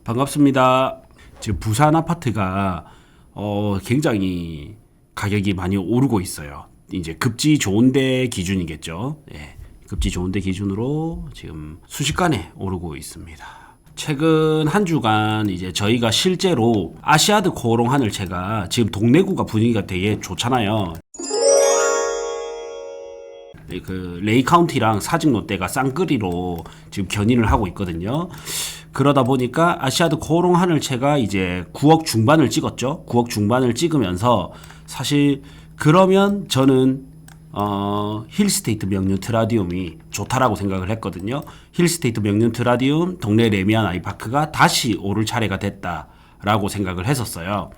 반갑습니다. 지금 부산 아파트가 굉장히 가격이 많이 오르고 있어요. 이제 급지 좋은데 기준이겠죠. 예, 급지 좋은데 기준으로 지금 순식간에 오르고 있습니다. 최근 한 주간 이제 저희가 실제로 아시아드 코오롱 하늘채가 지금 동래구가 분위기가 되게 좋잖아요. 그 레이 카운티랑 사직 롯데가 쌍끌이로 지금 견인을 하고 있거든요. 그러다 보니까 아시아드 코오롱 하늘채가 이제 9억 중반을 찍었죠. 9억 중반을 찍으면서 사실 그러면 저는 힐스테이트 명륜 트라디움이 좋다라고 생각을 했거든요. 힐스테이트 명륜 트라디움 동래 레미안 아이파크가 다시 오를 차례가 됐다라고 생각을 했었어요.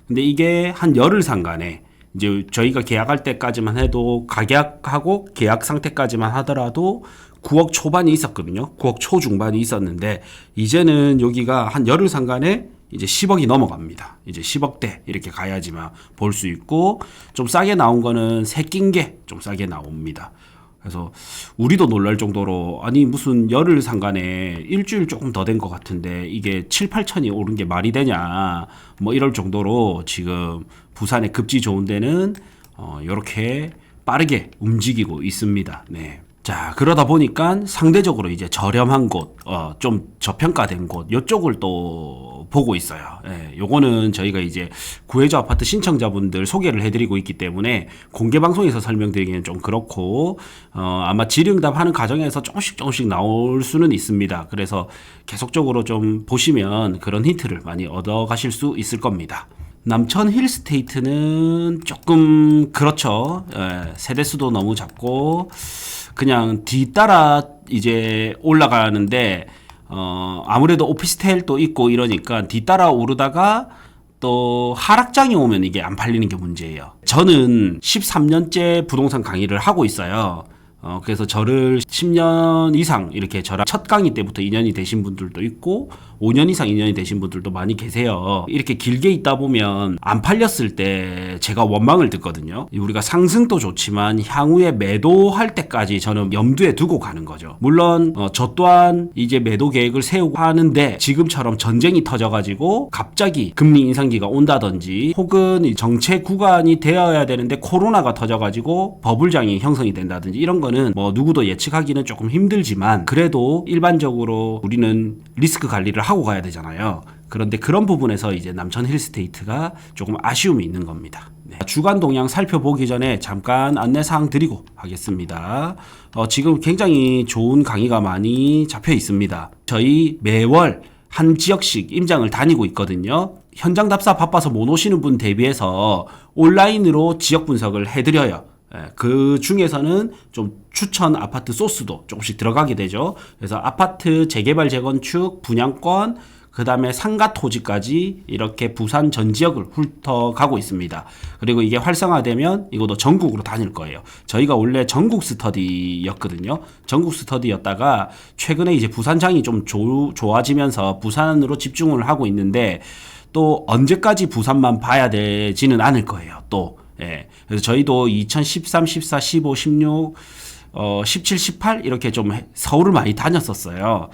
근데 이게 한 열흘 상간에 이제 저희가 계약할 때까지만 해도 가격하고 계약 상태까지만 하더라도 9억 초반이 있었거든요. 9억 초중반이 있었는데 이제는 여기가 한 열흘 상간에 이제 10억이 넘어갑니다. 이제 10억대 이렇게 가야지만 볼 수 있고, 좀 싸게 나온 거는 새낀 게 좀 싸게 나옵니다. 그래서 우리도 놀랄 정도로, 아니 무슨 열흘 상간에 일주일 조금 더 된 것 같은데 이게 7, 8천이 오른 게 말이 되냐, 뭐 이럴 정도로 지금 부산의 급지 좋은 데는 이렇게 빠르게 움직이고 있습니다. 네. 자, 그러다 보니까 상대적으로 이제 저렴한 곳, 좀 저평가된 곳, 요쪽을 또 보고 있어요. 예, 요거는 저희가 이제 구해줘 아파트 신청자분들 소개를 해드리고 있기 때문에 공개 방송에서 설명드리기는 좀 그렇고, 아마 질의응답 하는 과정에서 조금씩 나올 수는 있습니다. 그래서 계속적으로 좀 보시면 그런 힌트를 많이 얻어 가실 수 있을 겁니다. 남천 힐스테이트는 조금 그렇죠. 예, 세대수도 너무 작고, 그냥 뒤따라 이제 올라가는데 아무래도 오피스텔도 있고 이러니까 뒤따라 오르다가 또 하락장이 오면 이게 안 팔리는 게 문제예요. 저는 13년째 부동산 강의를 하고 있어요. 그래서 저를 10년 이상 이렇게 저랑 첫 강의 때부터 인연이 되신 분들도 있고 5년 이상 인연이 되신 분들도 많이 계세요. 이렇게 길게 있다 보면 안 팔렸을 때 제가 원망을 듣거든요. 우리가 상승도 좋지만 향후에 매도할 때까지 저는 염두에 두고 가는 거죠. 물론 저 또한 이제 매도 계획을 세우고 하는데 지금처럼 전쟁이 터져가지고 갑자기 금리 인상기가 온다든지 혹은 정체 구간이 되어야 되는데 코로나가 터져가지고 버블장이 형성이 된다든지 이런 거는 뭐 누구도 예측하기는 조금 힘들지만 그래도 일반적으로 우리는 리스크 관리를 하고 가야 되잖아요. 그런데 그런 부분에서 이제 남천 힐스테이트가 조금 아쉬움이 있는 겁니다. 네. 주간 동향 살펴보기 전에 잠깐 안내사항 드리고 하겠습니다. 지금 굉장히 좋은 강의가 많이 잡혀 있습니다. 저희 매월 한 지역씩 임장을 다니고 있거든요. 현장 답사 바빠서 못 오시는 분 대비해서 온라인으로 지역 분석을 해드려요. 그 중에서는 좀 추천 아파트 소스도 조금씩 들어가게 되죠. 그래서 아파트 재개발 재건축 분양권 그 다음에 상가 토지까지 이렇게 부산 전 지역을 훑어가고 있습니다. 그리고 이게 활성화되면 이것도 전국으로 다닐 거예요. 저희가 원래 전국 스터디였거든요. 전국 스터디였다가 최근에 이제 부산장이 좀 좋아지면서 부산으로 집중을 하고 있는데 또 언제까지 부산만 봐야 되지는 않을 거예요. 또 예. 그래서 저희도 2013, 14, 15, 16, 17, 18 이렇게 좀 서울을 많이 다녔었어요.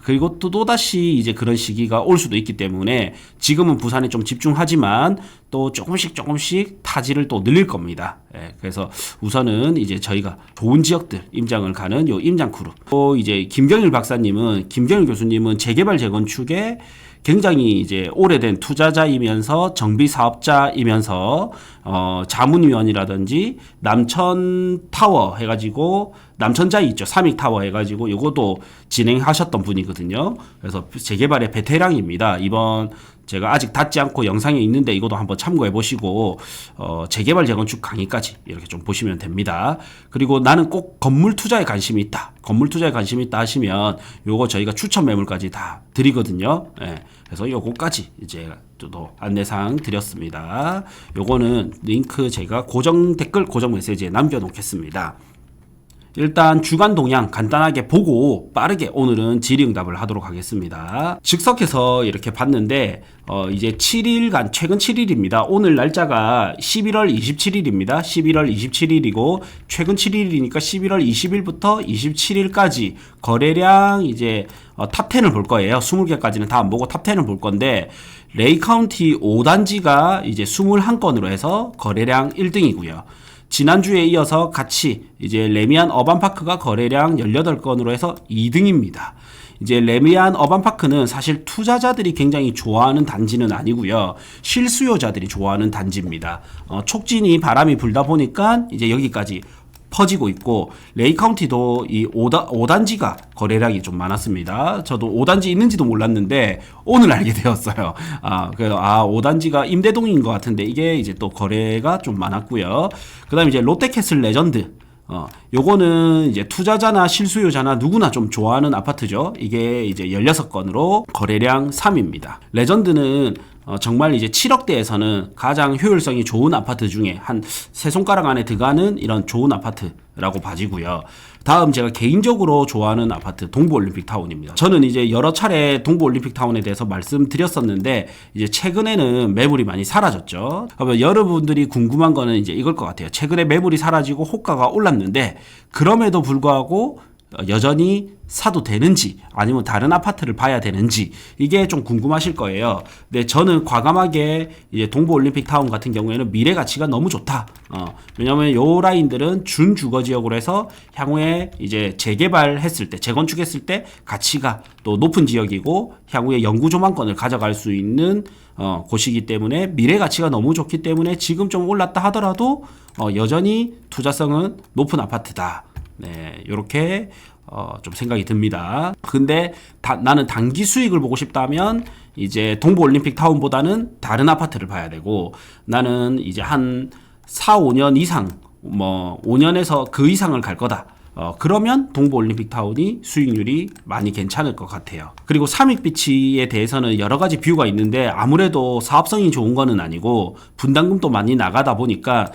그리고 또다시 이제 그런 시기가 올 수도 있기 때문에 지금은 부산에 좀 집중하지만 또 조금씩 타지를 또 늘릴 겁니다. 예. 그래서 우선은 이제 저희가 좋은 지역들 임장을 가는 요 임장 크루. 또 이제 김경일 교수님은 재개발 재건축에 굉장히 이제 오래된 투자자이면서 정비 사업자이면서 자문위원이라든지 남천 타워 해가지고 남천자이 있죠. 삼익 타워 해가지고 요것도 진행하셨던 분이거든요. 그래서 재개발의 베테랑입니다. 이번 제가 아직 닿지 않고 영상에 있는데 이것도 한번 참고해 보시고 재개발 재건축 강의까지 이렇게 좀 보시면 됩니다. 그리고 나는 꼭 건물 투자에 관심이 있다. 건물 투자에 관심이 있다 하시면 요거 저희가 추천 매물까지 다 드리거든요. 예. 그래서 요거까지 이제 또 안내사항 드렸습니다. 요거는 링크 제가 고정 댓글 고정 메시지에 남겨 놓겠습니다. 일단 주간 동향 간단하게 보고 빠르게 오늘은 질의응답을 하도록 하겠습니다. 즉석해서 이렇게 봤는데 이제 7일간 최근 7일입니다. 오늘 날짜가 11월 27일입니다. 11월 27일이고 최근 7일이니까 11월 20일부터 27일까지 거래량 이제 탑10을 볼 거예요. 20개까지는 다 안 보고 탑10을 볼 건데 레이 카운티 5단지가 이제 21건으로 해서 거래량 1등이고요. 지난주에 이어서 같이 이제 레미안 어반파크가 거래량 18건으로 해서 2등입니다. 이제 레미안 어반파크는 사실 투자자들이 굉장히 좋아하는 단지는 아니고요. 실수요자들이 좋아하는 단지입니다. 촉진이 바람이 불다 보니까 이제 여기까지 퍼지고 있고 레이 카운티도 이 5단지가 거래량이 좀 많았습니다. 저도 5단지 있는지도 몰랐는데 오늘 알게 되었어요. 5단지가 임대동인 것 같은데 이게 이제 또 거래가 좀 많았고요. 그 다음에 이제 롯데캐슬 레전드. 요거는 이제 투자자나 실수요자나 누구나 좀 좋아하는 아파트죠. 이게 이제 16건으로 거래량 3위입니다. 레전드는 정말 이제 7억대에서는 가장 효율성이 좋은 아파트 중에 한 세 손가락 안에 들어가는 이런 좋은 아파트라고 봐지고요. 다음 제가 개인적으로 좋아하는 아파트 동부올림픽타운입니다. 저는 이제 여러 차례 동부올림픽타운에 대해서 말씀드렸었는데 이제 최근에는 매물이 많이 사라졌죠. 그러면 여러분들이 궁금한 거는 이제 이걸 것 같아요. 최근에 매물이 사라지고 호가가 올랐는데 그럼에도 불구하고 여전히 사도 되는지 아니면 다른 아파트를 봐야 되는지 이게 좀 궁금하실 거예요. 근데 저는 과감하게 이제 동부올림픽타운 같은 경우에는 미래 가치가 너무 좋다. 왜냐면 요 라인들은 준주거 지역으로 해서 향후에 이제 재개발했을 때 재건축했을 때 가치가 또 높은 지역이고 향후에 영구 조망권을 가져갈 수 있는 곳이기 때문에 미래 가치가 너무 좋기 때문에 지금 좀 올랐다 하더라도 여전히 투자성은 높은 아파트다. 네, 요렇게 좀 생각이 듭니다. 근데 나는 단기 수익을 보고 싶다면 이제 동부올림픽 타운보다는 다른 아파트를 봐야 되고 나는 이제 한 4, 5년 이상 5년에서 그 이상을 갈 거다. 그러면 동부올림픽 타운이 수익률이 많이 괜찮을 것 같아요. 그리고 삼익비치에 대해서는 여러 가지 뷰가 있는데 아무래도 사업성이 좋은 거는 아니고 분담금도 많이 나가다 보니까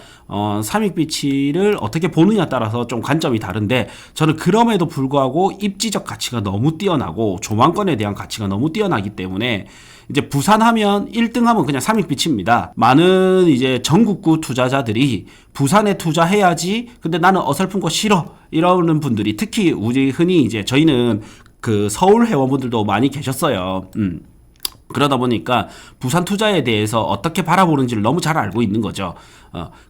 삼익비치를 어떻게 보느냐에 따라서 좀 관점이 다른데 저는 그럼에도 불구하고 입지적 가치가 너무 뛰어나고 조망권에 대한 가치가 너무 뛰어나기 때문에 이제 부산하면 1등하면 그냥 삼익비치입니다. 많은 이제 전국구 투자자들이 부산에 투자해야지. 근데 나는 어설픈 거 싫어. 이러는 분들이 특히 우리 흔히 이제 저희는 그 서울 회원분들도 많이 계셨어요. 그러다 보니까 부산 투자에 대해서 어떻게 바라보는지를 너무 잘 알고 있는 거죠.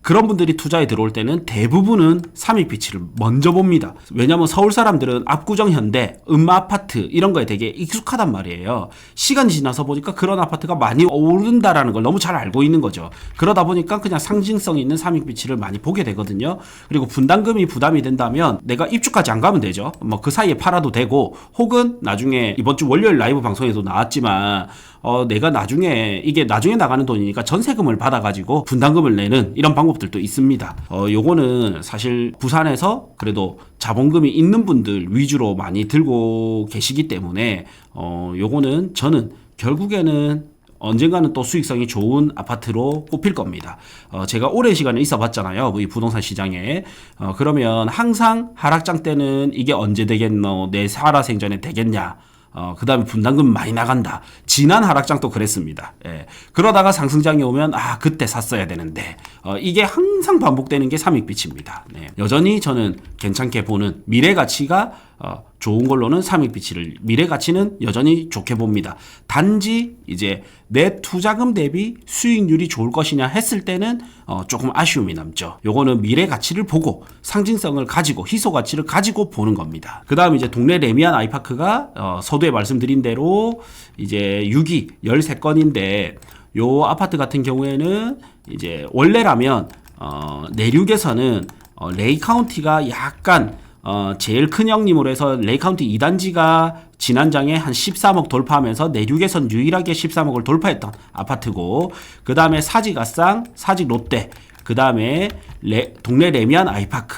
그런 분들이 투자에 들어올 때는 대부분은 삼익비치를 먼저 봅니다. 왜냐면 서울 사람들은 압구정 현대, 음마아파트 이런 거에 되게 익숙하단 말이에요. 시간이 지나서 보니까 그런 아파트가 많이 오른다라는 걸 너무 잘 알고 있는 거죠. 그러다 보니까 그냥 상징성 있는 삼익비치를 많이 보게 되거든요. 그리고 분담금이 부담이 된다면 내가 입주까지 안 가면 되죠. 그 사이에 팔아도 되고 혹은 나중에 이번 주 월요일 라이브 방송에도 나왔지만 내가 나중에 이게 나중에 나가는 돈이니까 전세금을 받아가지고 분담금을 내는 이런 방법들도 있습니다. 요거는 사실 부산에서 그래도 자본금이 있는 분들 위주로 많이 들고 계시기 때문에 요거는 저는 결국에는 언젠가는 또 수익성이 좋은 아파트로 꼽힐 겁니다. 제가 오랜 시간을 있어 봤잖아요. 이 부동산 시장에. 그러면 항상 하락장 때는 이게 언제 되겠노? 내 살아생전에 되겠냐? 그 다음에 분담금 많이 나간다. 지난 하락장도 그랬습니다. 예. 그러다가 상승장이 오면 그때 샀어야 되는데 이게 항상 반복되는 게 삼익비치입니다. 네. 여전히 저는 괜찮게 보는 미래 가치가 좋은 걸로는 삼익비치를 미래 가치는 여전히 좋게 봅니다. 단지 이제 내 투자금 대비 수익률이 좋을 것이냐 했을 때는 조금 아쉬움이 남죠. 요거는 미래 가치를 보고 상징성을 가지고 희소 가치를 가지고 보는 겁니다. 그 다음 이제 동네 레미안 아이파크가 서두에 말씀드린 대로 이제 6위 13건인데 요 아파트 같은 경우에는 이제 원래라면 내륙에서는 레이 카운티가 약간 제일 큰 형님으로 해서 레이 카운티 2단지가 지난장에 한 13억 돌파하면서 내륙에선 유일하게 13억을 돌파했던 아파트고 그 다음에 사직 아쌍, 사직 롯데, 그 다음에 동네 레미안 아이파크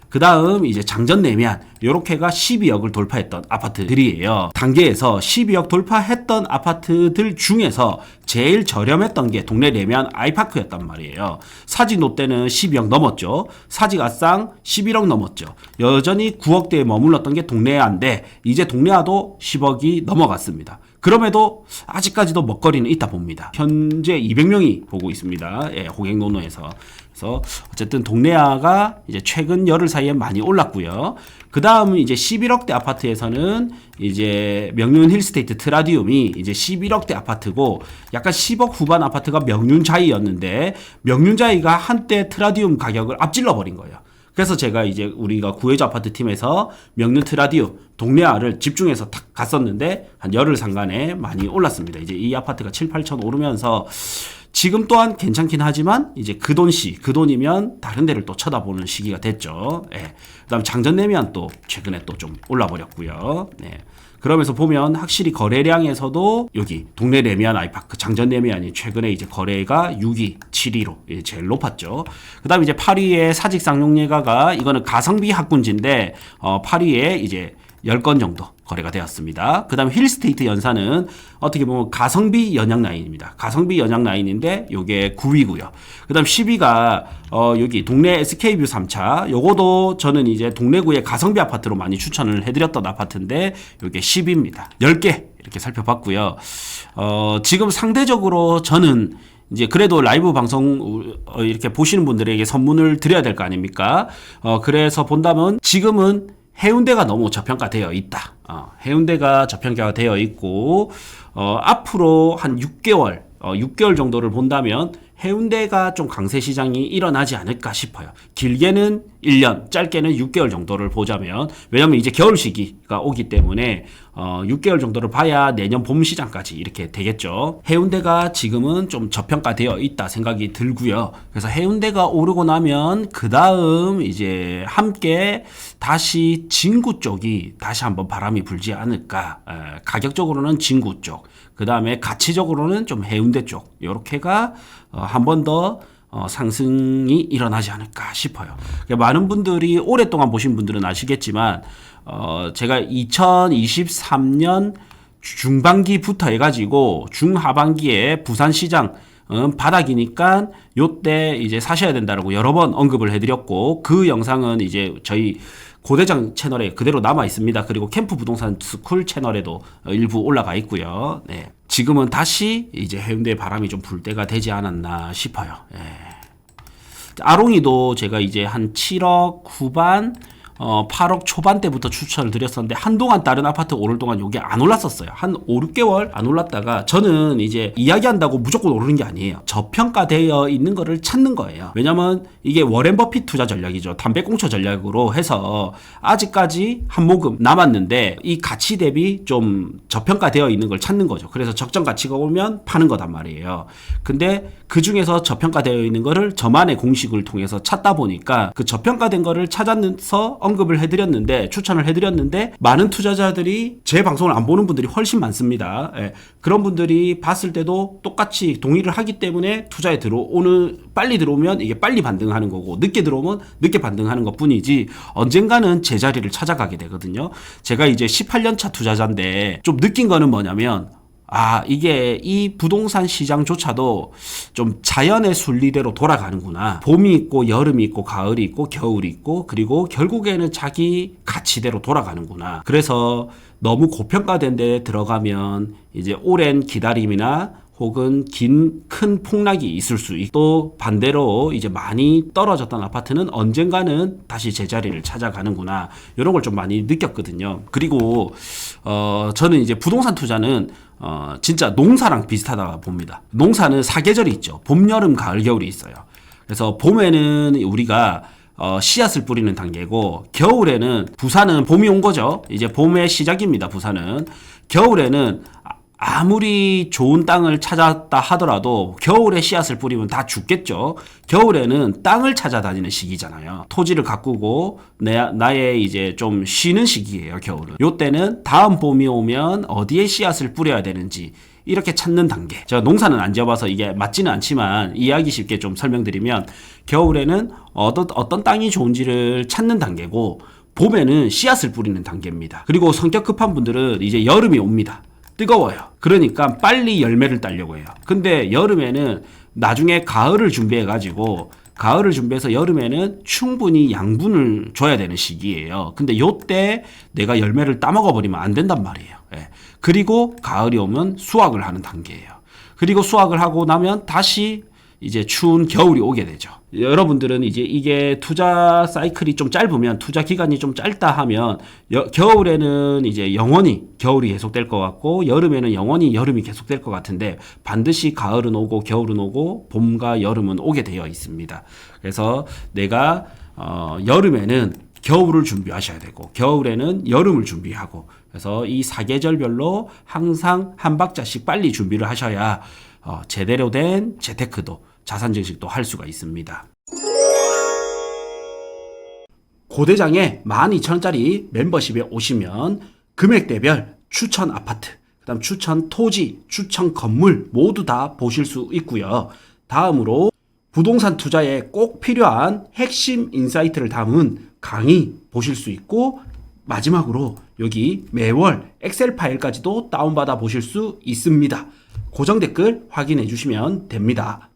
그 다음 이제 장전 내면 요렇게가 12억을 돌파했던 아파트들이에요. 단계에서 12억 돌파했던 아파트들 중에서 제일 저렴했던 게 동네 내면 아이파크였단 말이에요. 사직 롯데는 12억 넘었죠. 사직 아쌍 11억 넘었죠. 여전히 9억대에 머물렀던 게 동네아인데 이제 동네아도 10억이 넘어갔습니다. 그럼에도 아직까지도 먹거리는 있다 봅니다. 현재 200명이 보고 있습니다. 예, 호갱노노에서. 그래서 어쨌든 동네아가 이제 최근 열흘 사이에 많이 올랐고요. 그 다음은 이제 11억대 아파트에서는 이제 명륜 힐스테이트 트라디움이 이제 11억대 아파트고 약간 10억 후반 아파트가 명륜자이였는데 명륜자이가 한때 트라디움 가격을 앞질러 버린 거예요. 그래서 제가 이제 우리가 구해줘 아파트 팀에서 명륜 트라디움 동네아를 집중해서 탁 갔었는데 한 열흘 상간에 많이 올랐습니다. 이제 이 아파트가 7, 8천 오르면서 지금 또한 괜찮긴 하지만 이제 그 돈이면 다른 데를 또 쳐다보는 시기가 됐죠. 예. 그다음 장전 내면 또 최근에 또 좀 올라 버렸고요. 네. 그러면서 보면 확실히 거래량에서도 여기 동네 레미안 아이파크 장전 레미안이 최근에 이제 거래가 6위, 7위로 제일 높았죠. 그다음에 이제 8위에 사직 쌍용예가가 이거는 가성비 학군지인데 8위에 이제 10건 정도 거래가 되었습니다. 그 다음에 힐스테이트 연사는 어떻게 보면 가성비 연양 라인입니다. 가성비 연양 라인인데 요게 9위고요. 그 다음 10위가 여기 동네 SK뷰 3차 요거도 저는 이제 동래구의 가성비 아파트로 많이 추천을 해드렸던 아파트인데 요게 10위입니다. 10개 이렇게 살펴봤고요. 지금 상대적으로 저는 이제 그래도 라이브 방송 이렇게 보시는 분들에게 선물을 드려야 될 거 아닙니까? 그래서 본다면 지금은 해운대가 너무 저평가되어 있다. 해운대가 저평가가 되어 있고 앞으로 한 6개월 정도를 본다면 해운대가 좀 강세 시장이 일어나지 않을까 싶어요. 길게는 1년, 짧게는 6개월 정도를 보자면 왜냐면 이제 겨울 시기가 오기 때문에 6개월 정도를 봐야 내년 봄 시장까지 이렇게 되겠죠. 해운대가 지금은 좀 저평가되어 있다 생각이 들고요. 그래서 해운대가 오르고 나면 그 다음 이제 함께 다시 진구 쪽이 다시 한번 바람이 불지 않을까. 가격적으로는 진구 쪽, 그 다음에 가치적으로는 좀 해운대 쪽 요렇게가 한 번 더 상승이 일어나지 않을까 싶어요. 많은 분들이 오랫동안 보신 분들은 아시겠지만 제가 2023년 중반기부터 해가지고 중하반기에 부산시장 바닥이니까 요때 이제 사셔야 된다라고 여러 번 언급을 해드렸고 그 영상은 이제 저희 고대장 채널에 그대로 남아 있습니다. 그리고 캠프 부동산 스쿨 채널에도 일부 올라가 있고요. 네. 지금은 다시 이제 해운대 바람이 좀 불 때가 되지 않았나 싶어요. 예. 아롱이도 제가 이제 한 7억 후반 8억 초반대부터 추천을 드렸었는데 한동안 다른 아파트 오를 동안 요게 안 올랐었어요. 한 5, 6개월 안 올랐다가 저는 이제 이야기한다고 무조건 오르는 게 아니에요. 저평가되어 있는 거를 찾는 거예요. 왜냐면 이게 워렌 버핏 투자 전략이죠. 담배꽁초 전략으로 해서 아직까지 한 모금 남았는데 이 가치 대비 좀 저평가되어 있는 걸 찾는 거죠. 그래서 적정 가치가 오면 파는 거단 말이에요. 근데 그 중에서 저평가되어 있는 거를 저만의 공식을 통해서 찾다 보니까 그 저평가된 거를 찾아서 언급을 해드렸는데 추천을 해드렸는데 많은 투자자들이 제 방송을 안 보는 분들이 훨씬 많습니다. 예. 그런 분들이 봤을 때도 똑같이 동의를 하기 때문에 투자에 빨리 들어오면 이게 빨리 반등하는 거고 늦게 들어오면 늦게 반등하는 것 뿐이지 언젠가는 제자리를 찾아가게 되거든요. 제가 이제 18년차 투자자인데 좀 느낀 거는 뭐냐면 이게 이 부동산 시장조차도 좀 자연의 순리대로 돌아가는구나. 봄이 있고 여름이 있고 가을이 있고 겨울이 있고 그리고 결국에는 자기 가치대로 돌아가는구나. 그래서 너무 고평가된 데 들어가면 이제 오랜 기다림이나 혹은 큰 폭락이 있을 수 있고 또 반대로 이제 많이 떨어졌던 아파트는 언젠가는 다시 제자리를 찾아가는구나. 이런 걸 좀 많이 느꼈거든요. 그리고 저는 이제 부동산 투자는 진짜 농사랑 비슷하다 봅니다. 농사는 사계절이 있죠. 봄, 여름, 가을, 겨울이 있어요. 그래서 봄에는 우리가 씨앗을 뿌리는 단계고 겨울에는 부산은 봄이 온 거죠. 이제 봄의 시작입니다. 부산은 겨울에는 아무리 좋은 땅을 찾았다 하더라도 겨울에 씨앗을 뿌리면 다 죽겠죠. 겨울에는 땅을 찾아다니는 시기잖아요. 토지를 가꾸고 나의 이제 좀 쉬는 시기예요, 겨울은. 요때는 다음 봄이 오면 어디에 씨앗을 뿌려야 되는지 이렇게 찾는 단계. 제가 농사는 안 지어봐서 이게 맞지는 않지만 이해하기 쉽게 좀 설명드리면 겨울에는 어떤 땅이 좋은지를 찾는 단계고 봄에는 씨앗을 뿌리는 단계입니다. 그리고 성격 급한 분들은 이제 여름이 옵니다. 뜨거워요. 그러니까 빨리 열매를 따려고 해요. 근데 여름에는 나중에 가을을 준비해가지고 가을을 준비해서 여름에는 충분히 양분을 줘야 되는 시기예요. 근데 요때 내가 열매를 따먹어버리면 안 된단 말이에요. 예. 그리고 가을이 오면 수확을 하는 단계예요. 그리고 수확을 하고 나면 다시 이제 추운 겨울이 오게 되죠. 여러분들은 이제 이게 투자 사이클이 좀 짧으면, 투자 기간이 좀 짧다 하면 겨울에는 이제 영원히 겨울이 계속될 것 같고 여름에는 영원히 여름이 계속될 것 같은데 반드시 가을은 오고 겨울은 오고 봄과 여름은 오게 되어 있습니다. 그래서 내가 여름에는 겨울을 준비하셔야 되고 겨울에는 여름을 준비하고, 그래서 이 사계절별로 항상 한 박자씩 빨리 준비를 하셔야 제대로 된 재테크도 자산 증식도 할 수가 있습니다. 고대장에 12,000원짜리 멤버십에 오시면 금액대별 추천 아파트, 그다음 추천 토지, 추천 건물 모두 다 보실 수 있고요. 다음으로 부동산 투자에 꼭 필요한 핵심 인사이트를 담은 강의 보실 수 있고, 마지막으로 여기 매월 엑셀 파일까지도 다운받아 보실 수 있습니다. 고정 댓글 확인해 주시면 됩니다.